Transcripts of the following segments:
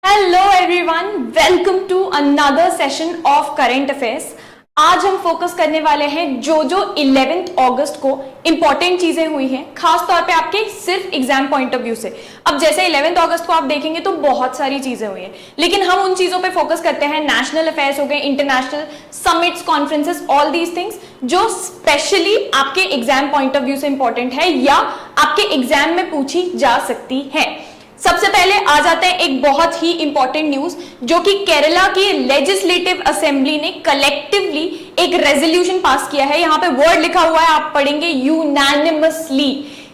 Hello everyone, welcome to another session of current affairs. आज हम focus करने वाले हैं जो 11th अगस्त को इंपॉर्टेंट चीजें हुई हैं, खास तौर पे आपके सिर्फ एग्जाम पॉइंट ऑफ व्यू से। अब जैसे 11th अगस्त को आप देखेंगे तो बहुत सारी चीजें हुई हैं, लेकिन हम उन चीजों पे फोकस करते हैं। नेशनल अफेयर्स हो गए, international summits, conferences, all these things जो स्पेशली आपके एग्जाम पॉइंट ऑफ व्यू से इंपॉर्टेंट है या आपके एग्जाम में पूछी जा सकती है। सबसे पहले आ जाते हैं एक बहुत ही इंपॉर्टेंट न्यूज, जो कि केरला की लेजिस्लेटिव असेंबली ने कलेक्टिवली एक रेजोल्यूशन पास किया है। यहां पे वर्ड लिखा हुआ है, आप पढ़ेंगे यूनानिमसली।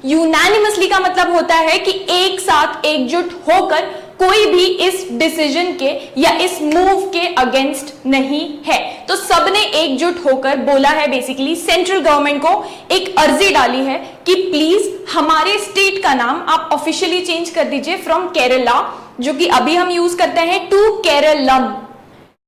यूनानिमसली का मतलब होता है कि एक साथ एकजुट होकर कोई भी इस डिसीजन के या इस मूव के अगेंस्ट नहीं है। तो सबने एकजुट होकर बोला है, बेसिकली सेंट्रल गवर्नमेंट को एक अर्जी डाली है कि प्लीज हमारे स्टेट का नाम आप ऑफिशियली चेंज कर दीजिए फ्रॉम केरला, जो कि अभी हम यूज करते हैं, टू केरलम।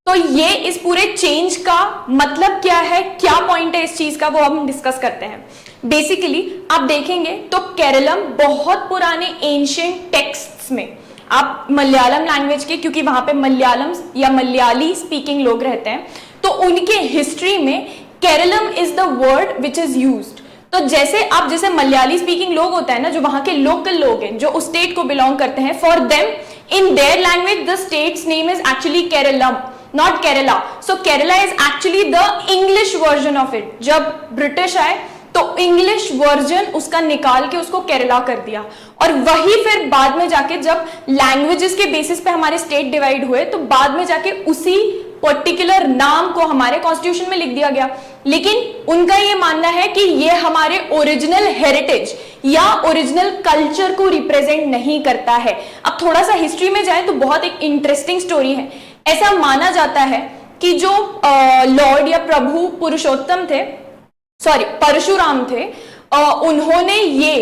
तो ये इस पूरे चेंज का मतलब क्या है, क्या पॉइंट है इस चीज का, वो हम डिस्कस करते हैं। बेसिकली आप देखेंगे तो केरलम बहुत पुराने एंशिएंट टेक्स्ट्स में, आप मलयालम लैंग्वेज के, क्योंकि वहां पे मलयालम या मलयाली स्पीकिंग लोग रहते हैं, तो उनके हिस्ट्री में Keralam is the word which is used. तो जैसे मलयाली स्पीकिंग लोग होता है ना, जो वहां के लोकल लोग हैं, जो उस स्टेट को बिलोंग करते हैं, for them in their language the states name is actually Keralam, not Kerala. So Kerala is actually the English version of it. जब ब्रिटिश आए तो इंग्लिश वर्जन उसका निकाल के उसको केरला कर दिया, और वही फिर बाद में जाके जब लैंग्वेजेस के बेसिस पे हमारे स्टेट डिवाइड हुए, तो बाद में जाके उसी पर्टिकुलर नाम को हमारे कॉन्स्टिट्यूशन में लिख दिया गया। लेकिन उनका ये मानना है कि ये हमारे ओरिजिनल हेरिटेज या ओरिजिनल कल्चर को रिप्रेजेंट नहीं करता है। अब थोड़ा सा हिस्ट्री में जाए तो बहुत एक इंटरेस्टिंग स्टोरी है। ऐसा माना जाता है कि जो लॉर्ड या प्रभु पुरुषोत्तम थे, परशुराम थे, उन्होंने ये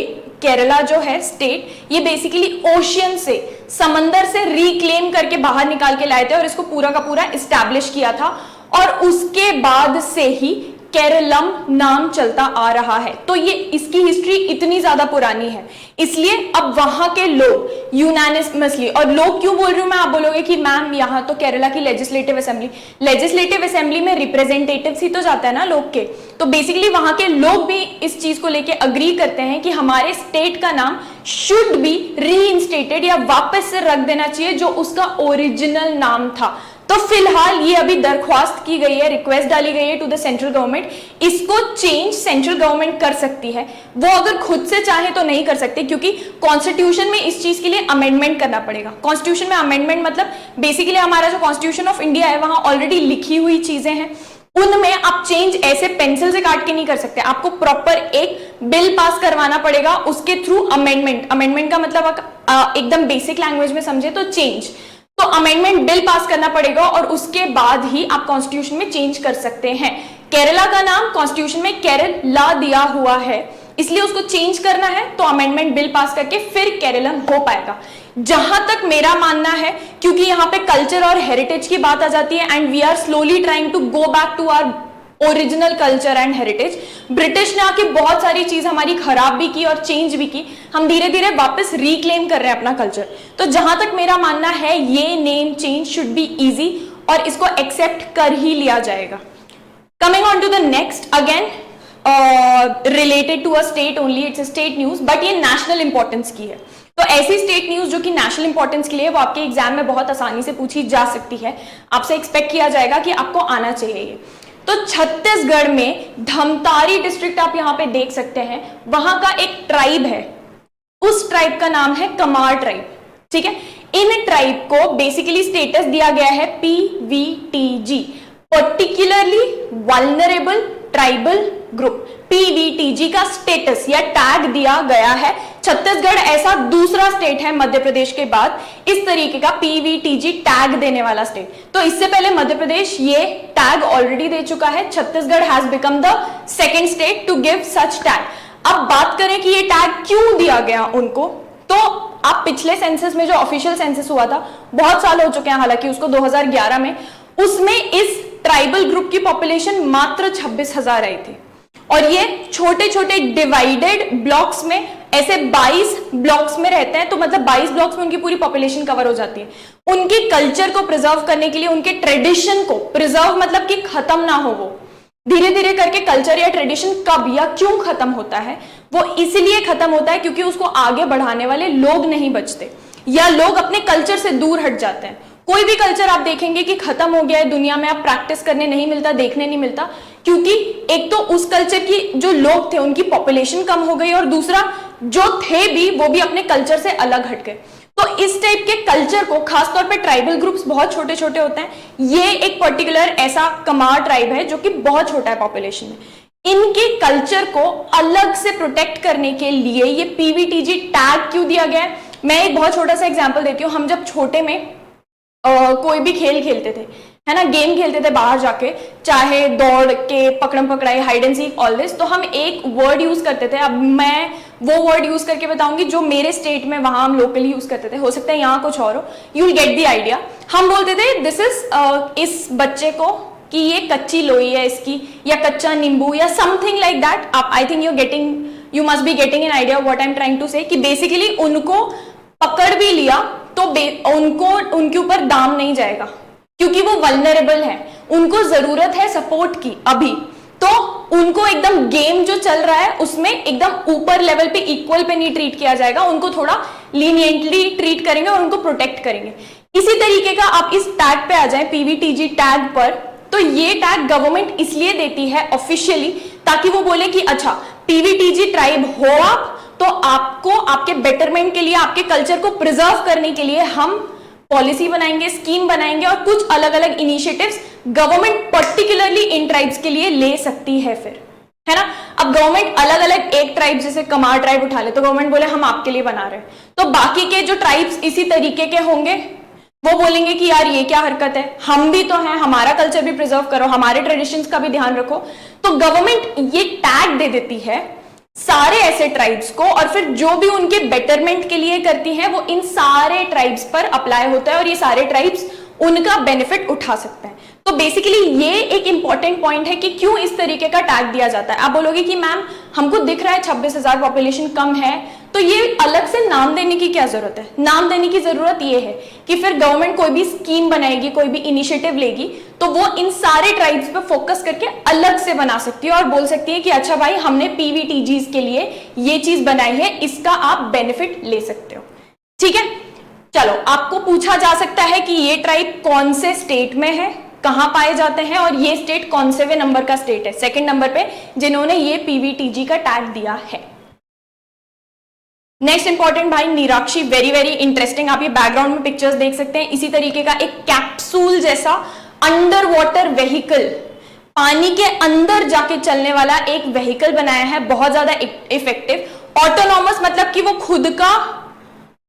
केरला जो है स्टेट, ये बेसिकली ओशियन से, समंदर से रिक्लेम करके बाहर निकाल के लाए थे और इसको पूरा का पूरा इस्टेब्लिश किया था, और उसके बाद से ही केरलम नाम चलता आ रहा है। तो ये इसकी हिस्ट्री इतनी ज्यादा पुरानी है, इसलिए अब वहां के लोग यूनानिमसली, और लोग क्यों बोल रही हूं मैं, आप बोलोगे कि मैम यहाँ तो केरला की लेजिस्लेटिव असेंबली में रिप्रेजेंटेटिव्स ही तो जाता है ना लोग के, तो बेसिकली वहां के लोग भी इस चीज को लेके अग्री करते हैं कि हमारे स्टेट का नाम शुड बी रीइंस्टेटेड, या वापस से रख देना चाहिए जो उसका ओरिजिनल नाम था। तो फिलहाल ये अभी दरख्वास्त की गई है, रिक्वेस्ट डाली गई है टू द सेंट्रल गवर्नमेंट। इसको चेंज सेंट्रल गवर्नमेंट कर सकती है, वो अगर खुद से चाहे तो नहीं कर सकते, क्योंकि कॉन्स्टिट्यूशन में इस चीज के लिए अमेंडमेंट करना पड़ेगा। कॉन्स्टिट्यूशन में अमेंडमेंट मतलब बेसिकली हमारा जो कॉन्स्टिट्यूशन ऑफ इंडिया है, वहां ऑलरेडी लिखी हुई चीजें हैं, उनमें आप चेंज ऐसे पेंसिल से काट के नहीं कर सकते। आपको प्रॉपर एक बिल पास करवाना पड़ेगा, उसके थ्रू अमेंडमेंट का मतलब एकदम बेसिक लैंग्वेज में समझे तो चेंज। तो अमेंडमेंट बिल पास करना पड़ेगा और उसके बाद ही आप कॉन्स्टिट्यूशन में चेंज कर सकते हैं। केरला का नाम कॉन्स्टिट्यूशन में केरला दिया हुआ है, इसलिए उसको चेंज करना है तो अमेंडमेंट बिल पास करके फिर केरलम हो पाएगा। जहां तक मेरा मानना है, क्योंकि यहाँ पे कल्चर और हेरिटेज की बात आ जाती है, and we are slowly trying to go back to our original culture and heritage. British ने आके बहुत सारी चीज हमारी खराब भी की और चेंज भी की, हम धीरे धीरे वापस रिक्लेम कर रहे हैं अपना कल्चर। तो जहां तक मेरा मानना है, ये name change should be easy और इसको एक्सेप्ट कर ही लिया जाएगा। Coming on to the next, again related to a state only, it's a state news, but ये नेशनल इंपॉर्टेंस की है। तो ऐसी स्टेट न्यूज जो कि नेशनल इंपॉर्टेंस के लिए, वो आपके एग्जाम में बहुत आसानी से पूछी जा सकती है, आपसे एक्सपेक्ट किया जाएगा कि आपको आना चाहिए ये। तो छत्तीसगढ़ में धमतारी डिस्ट्रिक्ट आप यहां पे देख सकते हैं, वहां का एक ट्राइब है, उस ट्राइब का नाम है कमार ट्राइब। ठीक है, इन ट्राइब को बेसिकली स्टेटस दिया गया है PVTG, particularly vulnerable tribal group. PVTG का स्टेटस या टैग दिया गया है। छत्तीसगढ़ ऐसा दूसरा स्टेट है मध्य प्रदेश के बाद इस तरीके का PVTG टैग देने वाला स्टेट। तो इससे पहले मध्य प्रदेश ये टैग ऑलरेडी दे चुका है, Chhattisgarh has become the second state to give such tag. अब बात करें कि ये टैग क्यों दिया गया उनको, तो आप पिछले सेंसस में, जो ऑफिशियल सेंसस हुआ था, बहुत साल हो चुके हैं हालांकि उसको, 2011 में, उसमें इस ट्राइबल ग्रुप की पॉपुलेशन मात्र 26,000 आई थी। और ये छोटे छोटे डिवाइडेड ब्लॉक्स में, ऐसे 22 ब्लॉक्स में रहते हैं, तो मतलब 22 ब्लॉक्स में उनकी पूरी पॉपुलेशन कवर हो जाती है। उनके कल्चर को प्रिजर्व करने के लिए, उनके ट्रेडिशन को प्रिजर्व मतलब कि खत्म ना हो, वो धीरे धीरे करके कल्चर या ट्रेडिशन कब या क्यों खत्म होता है, वो इसलिए खत्म होता है क्योंकि उसको आगे बढ़ाने वाले लोग नहीं बचते, या लोग अपने कल्चर से दूर हट जाते हैं। कोई भी कल्चर आप देखेंगे कि खत्म हो गया है दुनिया में, आप प्रैक्टिस करने नहीं मिलता, देखने नहीं मिलता, क्योंकि एक तो उस कल्चर की जो लोग थे उनकी पॉपुलेशन कम हो गई, और दूसरा जो थे भी वो भी अपने कल्चर से अलग हट गए। तो इस टाइप के कल्चर को, खासतौर पे ट्राइबल ग्रुप्स बहुत छोटे छोटे होते हैं, ये एक पर्टिकुलर ऐसा कमार ट्राइब है जो कि बहुत छोटा है पॉपुलेशन में, इनके कल्चर को अलग से प्रोटेक्ट करने के लिए ये पीवीटीजी टैग क्यों दिया गया है। मैं एक बहुत छोटा सा एग्जांपल देती हूँ। हम जब छोटे में कोई भी खेल खेलते थे, है ना, गेम खेलते थे बाहर जाके, चाहे दौड़ के, पकड़म पकड़ाई, hide and seek, all this, तो हम एक वर्ड यूज करते थे। अब मैं वो वर्ड यूज करके बताऊंगी जो मेरे स्टेट में वहां हम लोकली यूज करते थे, हो सकता है यहाँ कुछ और हो, you will get the idea. हम बोलते थे दिस इज, इस बच्चे को कि ये कच्ची लोई है इसकी, या कच्चा नींबू, या समथिंग लाइक दैट। आप, I think you must be getting an idea what I am trying to say, कि बेसिकली उनको पकड़ भी लिया तो उनको, उनके ऊपर दाम नहीं जाएगा क्योंकि वो वल्नरेबल है, उनको जरूरत है सपोर्ट की अभी, तो उनको एकदम गेम जो चल रहा है उसमें एकदम ऊपर लेवल पे, इक्वल पे नहीं ट्रीट किया जाएगा, उनको थोड़ा लीनियंटली ट्रीट करेंगे और उनको प्रोटेक्ट करेंगे। इसी तरीके का आप इस टैग पे आ जाए, पीवीटीजी टैग पर, तो ये टैग गवर्नमेंट इसलिए देती है ऑफिशियली ताकि वो बोले कि अच्छा पीवीटीजी ट्राइब हो आप, तो आपको आपके बेटरमेंट के लिए, आपके कल्चर को प्रिजर्व करने के लिए हम पॉलिसी बनाएंगे, स्कीम बनाएंगे, और कुछ अलग अलग initiatives government particularly in tribes के लिए ले सकती है फिर, है ना। अब गवर्नमेंट अलग अलग, एक ट्राइब जैसे कमार ट्राइब उठा ले तो गवर्नमेंट बोले हम आपके लिए बना रहे हैं, तो बाकी के जो ट्राइब्स इसी तरीके के होंगे वो बोलेंगे कि यार ये क्या हरकत है, हम भी तो हैं, हमारा कल्चर भी प्रिजर्व करो, हमारे ट्रेडिशंस का भी ध्यान रखो। तो गवर्नमेंट ये टैग दे देती है सारे ऐसे ट्राइब्स को, और फिर जो भी उनके बेटरमेंट के लिए करती हैं वो इन सारे ट्राइब्स पर अप्लाई होता है, और ये सारे ट्राइब्स उनका बेनिफिट उठा सकते हैं। तो बेसिकली ये एक इंपॉर्टेंट पॉइंट है कि क्यों इस तरीके का टैग दिया जाता है। आप बोलोगे कि मैम हमको दिख रहा है 26,000 पॉपुलेशन कम है, तो ये अलग से नाम देने की क्या जरूरत है। नाम देने की जरूरत ये है कि फिर गवर्नमेंट कोई भी स्कीम बनाएगी, कोई भी इनिशिएटिव लेगी, तो वो इन सारे ट्राइब्स पे फोकस करके अलग से बना सकती है और बोल सकती है कि अच्छा भाई हमने पीवीटीजीज के लिए ये चीज बनाई है, इसका आप बेनिफिट ले सकते हो। ठीक है, चलो आपको पूछा जा सकता है कि ये ट्राइब कौन से स्टेट में है, कहां पाए जाते हैं, और ये स्टेट कौन से नंबर का स्टेट है, सेकंड नंबर पे जिन्होंने ये पीवीटीजी का टैग दिया है। नेक्स्ट इंपॉर्टेंट भाई निराक्षी, वेरी वेरी इंटरेस्टिंग। आप ये बैकग्राउंड में पिक्चर्स देख सकते हैं, इसी तरीके का एक कैप्सूल जैसा अंडर वाटर व्हीकल, पानी के अंदर जाके चलने वाला एक व्हीकल बनाया है, बहुत ज्यादा इफेक्टिव। ऑटोनॉमस मतलब कि वो खुद का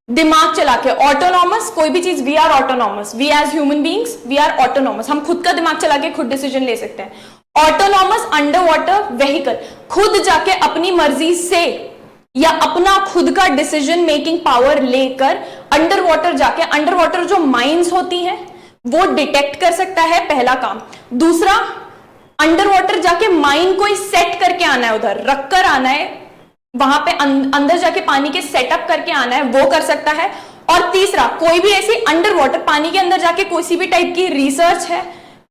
दिमाग चला के, ऑटोनॉमस कोई भी चीज, we are autonomous, we as human beings we are autonomous, हम खुद का दिमाग चला के खुद डिसीजन ले सकते हैं। ऑटोनॉमस अंडर वाटर व्हीकल, खुद जाके अपनी मर्जी से या अपना खुद का डिसीजन मेकिंग पावर लेकर अंडर वाटर जाके, अंडर वाटर जो माइंस होती हैं वो डिटेक्ट कर सकता है, पहला काम। दूसरा, अंडर वाटर जाके माइन को सेट करके आना है, उधर रख कर आना है, वहां पे अंदर जाके पानी के सेटअप करके आना है, वो कर सकता है। और तीसरा, कोई भी ऐसी अंडर वाटर पानी के अंदर जाके कोई भी टाइप की रिसर्च है,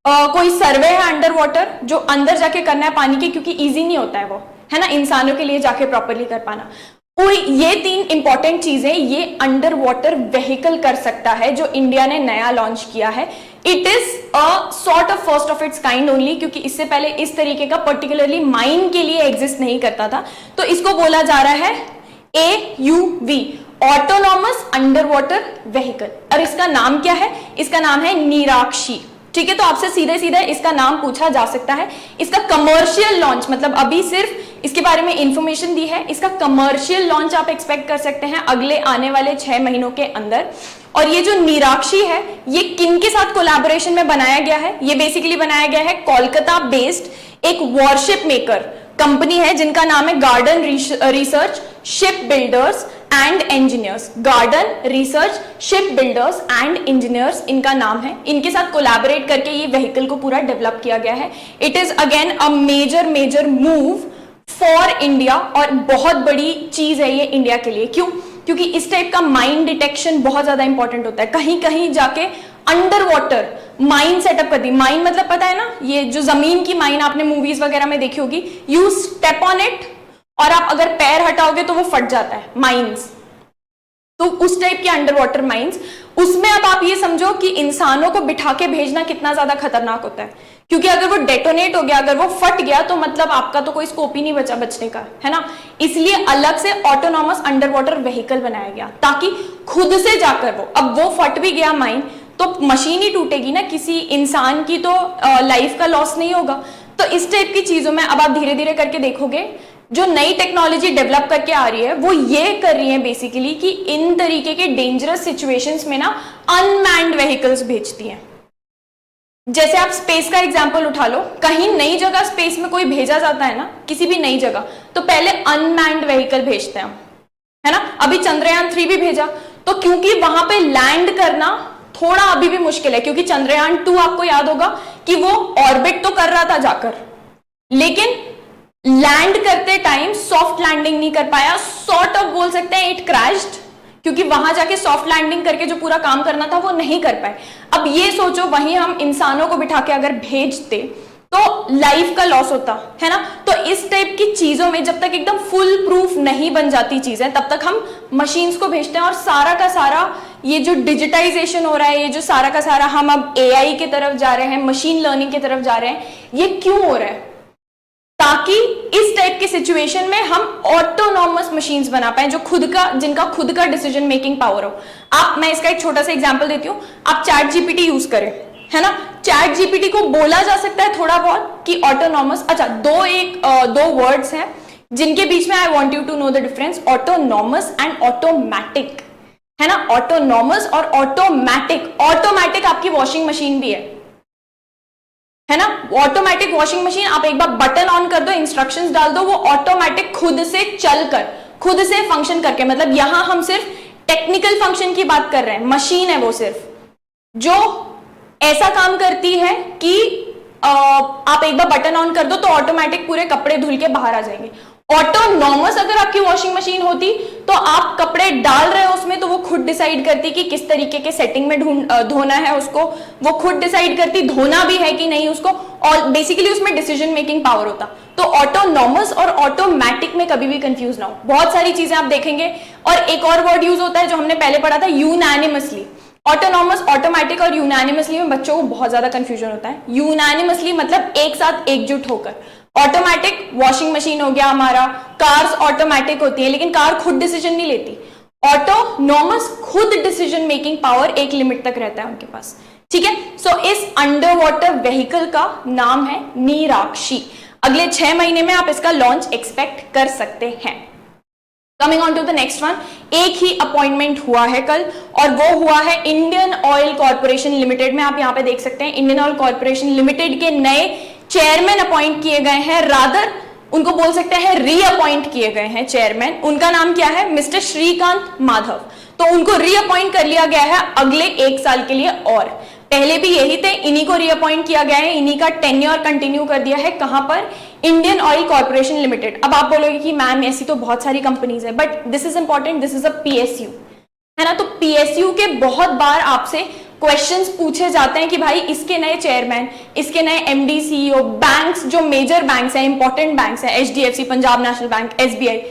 कोई सर्वे है अंडर वाटर जो अंदर जाके करना है पानी के, क्योंकि इजी नहीं होता है वो, है ना, इंसानों के लिए जाके प्रॉपरली कर पाना। ये तीन इंपॉर्टेंट चीजें ये अंडर वाटर व्हीकल कर सकता है, जो इंडिया ने नया लॉन्च किया है। It is a sort of first of its kind only, क्योंकि इससे पहले इस तरीके का पर्टिकुलरली माइन के लिए एग्जिस्ट नहीं करता था। तो इसको बोला जा रहा है AUV, autonomous under water vehicle, और इसका नाम क्या है, इसका नाम है निराक्षी। ठीक है, तो आपसे सीधे सीधे इसका नाम पूछा जा सकता है। इसका कमर्शियल लॉन्च, मतलब अभी सिर्फ इसके बारे में इंफॉर्मेशन दी है, इसका कमर्शियल लॉन्च आप एक्सपेक्ट कर सकते हैं अगले आने वाले 6 महीनों के अंदर। और ये जो निराक्षी है ये किन के साथ कोलैबोरेशन में बनाया गया है, ये बेसिकली बनाया गया है कोलकाता बेस्ड एक वॉरशिप मेकर कंपनी है जिनका नाम है garden research ship builders and engineers. Garden research ship builders and engineers इनका नाम है। इनके साथ कोलैबोरेट करके ये व्हीकल को पूरा डेवलप किया गया है। It is again a major move for India, और बहुत बड़ी चीज है ये इंडिया के लिए। क्यों? क्योंकि इस टाइप का माइन डिटेक्शन बहुत ज्यादा इंपॉर्टेंट होता है। कहीं कहीं जाके अंडर वाटर माइन सेटअप कर दी। माइन मतलब पता है ना, ये जो जमीन की माइन आपने मूवीज वगैरह में देखी होगी, यू स्टेप ऑन इट और आप अगर पैर हटाओगे तो वो फट जाता है, माइंस। तो उस टाइप के अंडर वाटर माइंस, उसमें अब आप ये समझो कि इंसानों को बिठा के भेजना कितना ज्यादा खतरनाक होता है। क्योंकि अगर वो डेटोनेट हो गया, अगर वो फट गया, तो मतलब आपका तो कोई स्कोप ही नहीं बचा बचने का, है ना। इसलिए अलग से ऑटोनॉमस अंडर वाटर व्हीकल बनाया गया, ताकि खुद से जाकर अब वो फट भी गया माइन तो मशीन ही टूटेगी ना, किसी इंसान की तो लाइफ का लॉस नहीं होगा। तो इस टाइप की चीजों में अब आप धीरे धीरे करके देखोगे जो नई टेक्नोलॉजी डेवलप करके आ रही है, वो ये कर रही है बेसिकली कि इन तरीके के डेंजरस सिचुएशंस में ना अनमैन्ड व्हीकल्स भेजती हैं। जैसे आप स्पेस का एग्जांपल उठा लो, कहीं नई जगह स्पेस में कोई भेजा जाता है ना, किसी भी नई जगह, तो पहले अनमैन्ड व्हीकल भेजते हैं, है ना। अभी चंद्रयान 3 भी भेजा, तो क्योंकि वहां पे लैंड करना थोड़ा अभी भी मुश्किल है, क्योंकि चंद्रयान 2 आपको याद होगा कि वो ऑर्बिट तो कर रहा था जाकर, लेकिन लैंड करते टाइम सॉफ्ट लैंडिंग नहीं कर पाया, सॉर्ट ऑफ बोल सकते हैं इट क्रैश्ड, क्योंकि वहां जाके सॉफ्ट लैंडिंग करके जो पूरा काम करना था वो नहीं कर पाए। अब ये सोचो, वहीं हम इंसानों को बिठा के अगर भेजते तो लाइफ का लॉस होता, है ना। तो इस टाइप की चीजों में जब तक एकदम फुल प्रूफ नहीं बन जाती चीजें, तब तक हम मशीन्स को भेजते हैं। और सारा का सारा ये जो डिजिटाइजेशन हो रहा है, ये जो सारा का सारा हम अब एआई की तरफ जा रहे हैं, मशीन लर्निंग की तरफ जा रहे हैं, ये क्यों हो रहा है? ताकि इस टाइप की सिचुएशन में हम ऑटोनॉमस मशीन्स बना पाए, जो जिनका खुद का डिसीजन मेकिंग पावर हो। मैं इसका एक छोटा सा एग्जांपल देती हूँ। आप चैट जीपीटी यूज करें, है ना। चैट जीपीटी को बोला जा सकता है थोड़ा बहुत कि ऑटोनॉमस। अच्छा, दो वर्ड्स हैं जिनके बीच में I want you to know the difference, autonomous and automatic, है ना। ऑटोनॉमस और ऑटोमैटिक। ऑटोमैटिक आपकी वॉशिंग मशीन भी है ना। ऑटोमेटिक वॉशिंग मशीन, आप एक बार बटन ऑन कर दो, इंस्ट्रक्शंस डाल दो, वो ऑटोमेटिक खुद से चलकर, खुद से फंक्शन करके, मतलब यहां हम सिर्फ टेक्निकल फंक्शन की बात कर रहे हैं। मशीन है वो सिर्फ जो ऐसा काम करती है कि आप एक बार बटन ऑन कर दो तो ऑटोमेटिक पूरे कपड़े धुल के बाहर आ जाएंगे। ऑटोनॉमस अगर आपकी वॉशिंग मशीन होती तो आप कपड़े डाल रहे हो उसमें, तो वो खुद डिसाइड करती कि किस तरीके के सेटिंग में धोना है उसको, वो खुद डिसाइड करती धोना भी है कि नहीं उसको, और बेसिकली उसमें डिसीजन मेकिंग पावर होता। तो ऑटोनॉमस और ऑटोमैटिक में कभी भी कंफ्यूज ना हो, बहुत सारी चीजें आप देखेंगे। और एक और वर्ड यूज होता है जो हमने पहले पढ़ा था, यूनैनिमसली। ऑटोनॉमस, ऑटोमैटिक और यूनैनिमसली में बच्चों को बहुत ज्यादा कंफ्यूजन होता है। यूनैनिमसली मतलब एक साथ एकजुट होकर। ऑटोमैटिक वॉशिंग मशीन हो गया हमारा, कार्स ऑटोमैटिक होती है लेकिन कार खुद डिसीजन नहीं लेती। ऑटोनॉमस खुद डिसीजन मेकिंग पावर एक लिमिट तक रहता है उनके पास, ठीक है। सो इस अंडर वाटर व्हीकल का नाम है नीराक्षी। अगले 6 महीने में आप इसका लॉन्च एक्सपेक्ट कर सकते हैं। Coming on to the next one, एक ही अपॉइंटमेंट हुआ है कल, और वो हुआ है इंडियन ऑयल कॉर्पोरेशन लिमिटेड में। आप यहाँ पे देख सकते हैं इंडियन ऑयल कॉर्पोरेशन लिमिटेड के नए चेयरमैन अपॉइंट किए गए हैं, रादर उनको बोल सकते हैं रीअपॉइंट किए गए हैं चेयरमैन। उनका नाम क्या है? मिस्टर श्रीकांत माधव। तो उनको रीअपॉइंट कर लिया गया है अगले 1 साल के लिए, और पहले भी यही थे, इन्हीं को रीअपॉइंट किया गया है, इन्हीं का टेन्योर कंटिन्यू कर दिया है। कहां पर? Indian oil corporation limited. अब आप बोलोगे कि मैम ऐसी तो बहुत सारी कंपनीज है, but this is important, this is a PSU, है ना। तो पीएसयू के बहुत बार आपसे क्वेश्चंस पूछे जाते हैं कि भाई इसके नए चेयरमैन, इसके नए एमडी, सीईओ, बैंक्स जो मेजर बैंक्स हैं, इंपॉर्टेंट बैंक्स हैं, HDFC, Punjab national bank, SBI,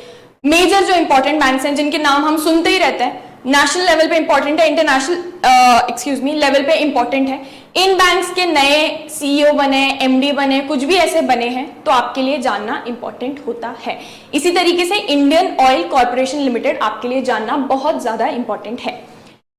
major जो इंपॉर्टेंट बैंक्स हैं जिनके नाम हम सुनते ही रहते हैं, नेशनल लेवल पे इंपॉर्टेंट है, इंटरनेशनल लेवल पे इंपॉर्टेंट है, इन बैंक्स के नए सीईओ बने, एमडी बने, कुछ भी ऐसे बने हैं तो आपके लिए जानना इंपॉर्टेंट होता है। इसी तरीके से इंडियन ऑयल कॉर्पोरेशन लिमिटेड आपके लिए जानना बहुत ज्यादा इंपॉर्टेंट है।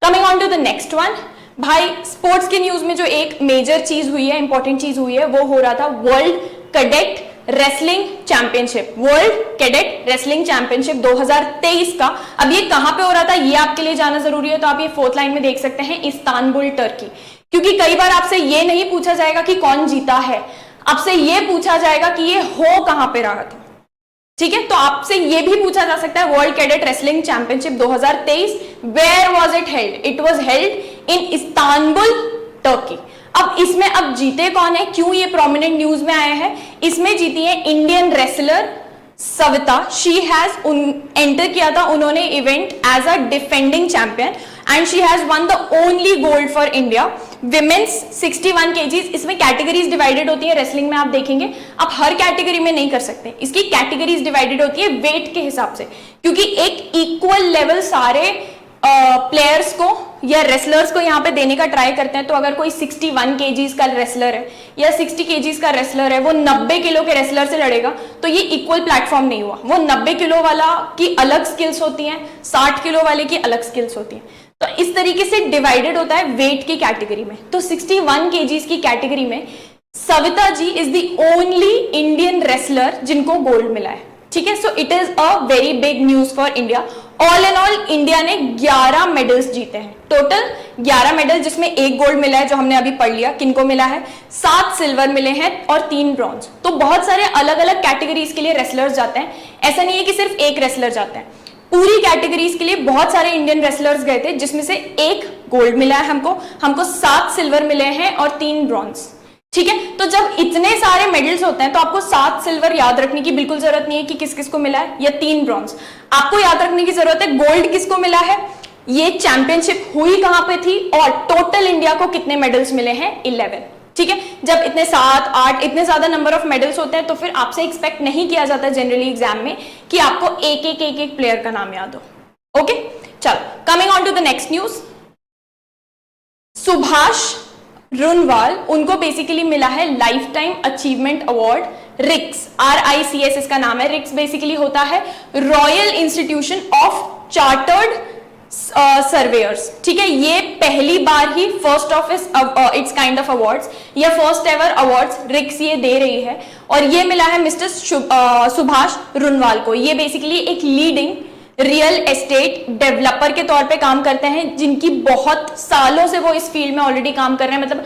Coming on to the next one, भाई स्पोर्ट्स के न्यूज में जो एक मेजर चीज हुई है, इंपॉर्टेंट चीज हुई है, वो हो रहा था world cadet wrestling championship, world cadet wrestling championship 2023 का। अब ये कहां पे हो रहा था ये आपके लिए जाना जरूरी है, तो आप ये 4th लाइन में देख सकते हैं, इस्तांबुल, टर्की। क्योंकि कई बार आपसे ये नहीं पूछा जाएगा कि कौन जीता है, आपसे ये पूछा जाएगा कि ये हो कहां पे रहा था, ठीक है। तो आपसे ये भी पूछा जा सकता है, world cadet wrestling championship 2023 where was it held? It was held in Istanbul, Turkey. अब इसमें अब जीते कौन है, क्यों ये प्रोमिनेंट न्यूज में आया है? इसमें जीती है Indian wrestler Savita, she has enter किया था उन्होंने event as a defending champion and she has won the only gold for India women's 61 kgs। इसमें कैटेगरीज डिवाइडेड होती है, रेसलिंग में आप देखेंगे आप हर कैटेगरी में नहीं कर सकते, इसकी कैटेगरीज डिवाइडेड होती है वेट के हिसाब से, क्योंकि एक इक्वल लेवल सारे प्लेयर्स को या रेसलर्स को यहाँ पे देने का ट्राई करते हैं। तो अगर कोई 61 kgs का रेसलर है या 60 kgs का रेसलर है, वो 90 किलो के रेसलर से लड़ेगा, तो ये इक्वल प्लेटफॉर्म नहीं हुआ। वो 90 किलो वाला की अलग स्किल्स होती हैं, 60 किलो वाले की अलग स्किल्स होती हैं। तो इस तरीके से डिवाइडेड होता है वेट की कैटेगरी में। तो 61 kgs की कैटेगरी में Savita ji is the only Indian wrestler जिनको गोल्ड मिला है, ठीक है। So it is a very big news for India. All and all India ने 11 मेडल्स जीते हैं, टोटल 11 मेडल, जिसमें एक गोल्ड मिला है जो हमने अभी पढ़ लिया किनको मिला है, 7 सिल्वर मिले हैं और 3 ब्रॉन्ज। तो बहुत सारे अलग अलग कैटेगरीज के लिए रेसलर्स जाते हैं, ऐसा नहीं है कि सिर्फ एक रेसलर जाते हैं, पूरी कैटेगरीज के लिए बहुत सारे इंडियन रेसलर्स गए थे, जिसमें से एक गोल्ड मिला है हमको 7 सिल्वर मिले हैं और 3 ब्रॉन्ज, ठीक है। तो जब इतने सारे मेडल्स होते हैं तो आपको 7 सिल्वर याद रखने की बिल्कुल जरूरत नहीं है कि किस किस को मिला है, या 3 ब्रॉन्ज। आपको याद रखने की जरूरत है गोल्ड किसको मिला है, ये चैंपियनशिप हुई कहां पे थी, और टोटल इंडिया को कितने मेडल्स मिले हैं, 11, ठीक है। जब इतने 7, 8 इतने ज्यादा नंबर ऑफ मेडल्स होते हैं तो फिर आपसे एक्सपेक्ट नहीं किया जाता जनरली एग्जाम में कि आपको एक प्लेयर का नाम याद हो। ओके, चलो coming on to the next news. Subhash Runwal, उनको बेसिकली मिला है lifetime achievement award, RICS, RICS इसका नाम है। रिक्स बेसिकली होता है Royal Institution of Chartered Surveyors, ठीक है। ये पहली बार ही first of its kind of awards या फर्स्ट एवर अवार्ड्स रिक्स ये दे रही है, और ये मिला है मिस्टर सुभाष रुनवाल को। ये बेसिकली एक लीडिंग रियल एस्टेट डेवलपर के तौर पे काम करते हैं, जिनकी बहुत सालों से वो इस फील्ड में ऑलरेडी काम कर रहे हैं, मतलब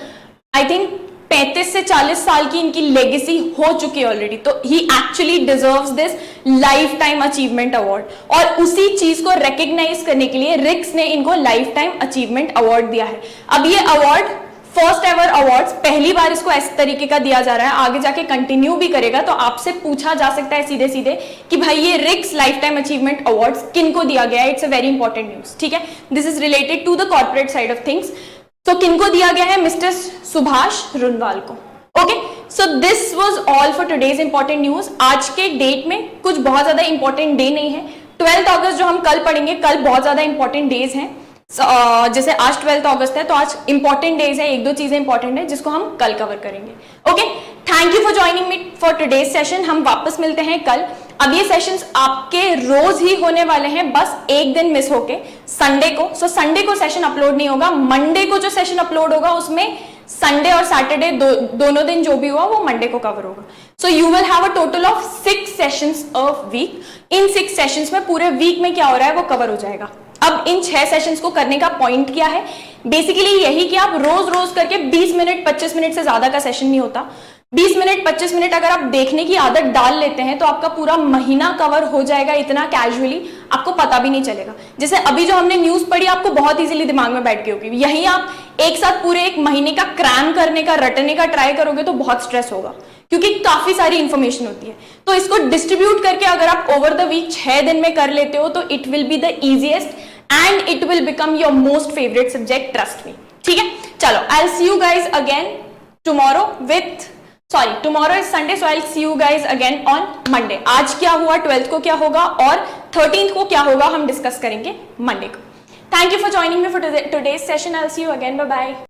आई थिंक 35 से 40 साल की इनकी लेगेसी हो चुकी है ऑलरेडी। तो he actually deserves this lifetime achievement award, और उसी चीज को रिकग्नाइज करने के लिए रिक्स ने इनको लाइफ टाइम अचीवमेंट अवार्ड दिया है। अब ये अवार्ड फर्स्ट एवर अवार्ड्स, पहली बार इसको इस तरीके का दिया जा रहा है, आगे जाके कंटिन्यू भी करेगा। तो आपसे पूछा जा सकता है सीधे सीधे कि भाई ये रिक्स लाइफ टाइम अचीवमेंट अवार्ड्स किनको दिया गया है। It's a very important news, ठीक है। This is related to the corporate side of things. तो किनको दिया गया है, मिस्टर सुभाष रुनवाल को। Okay, so this was all for today's important news. आज के डेट में कुछ बहुत ज्यादा इंपॉर्टेंट डे नहीं है। 12 अगस्त जो हम कल पढ़ेंगे, कल बहुत ज्यादा इंपॉर्टेंट डेज हैं। जैसे आज 12 अगस्त है तो आज इंपॉर्टेंट डेज है, 1-2 चीजें इंपॉर्टेंट है जिसको हम कल कवर करेंगे। Okay, thank you for joining me for today's session. हम वापस मिलते हैं कल। अब ये सेशंस आपके रोज ही होने वाले हैं, बस एक दिन मिस होके संडे को। सो संडे को सेशन अपलोड नहीं होगा, मंडे को जो सेशन अपलोड होगा उसमें संडे और सैटरडे दोनों दिन जो भी हुआ वो मंडे को कवर होगा। So you will have a total of 6 sessions a week. इन 6 सेशंस में पूरे वीक में क्या हो रहा है वो कवर हो जाएगा। अब इन 6 सेशंस को करने का पॉइंट क्या है, बेसिकली यही कि आप रोज रोज करके 20 मिनट 25 मिनट से ज्यादा का सेशन नहीं होता। 20 मिनट 25 मिनट अगर आप देखने की आदत डाल लेते हैं तो आपका पूरा महीना कवर हो जाएगा, इतना कैजुअली आपको पता भी नहीं चलेगा। जैसे अभी जो हमने न्यूज पढ़ी आपको बहुत इजीली दिमाग में बैठ गई होगी, यही आप एक साथ पूरे एक महीने का क्रैम करने का, रटने का ट्राई करोगे तो बहुत स्ट्रेस होगा, क्योंकि काफी सारी इंफॉर्मेशन होती है। तो इसको डिस्ट्रीब्यूट करके अगर आप ओवर द वीक 6 दिन में कर लेते हो तो it will be the easiest and it will become your most favorite subject, trust me, ठीक है। चलो, I'll see you guys again tomorrow tomorrow is Sunday, so I'll see you guys again on Monday। आज क्या हुआ, 12th को क्या होगा और 13th को क्या होगा हम डिस्कस करेंगे मंडे को। Thank you for joining me for today's session। I'll see you again, bye bye।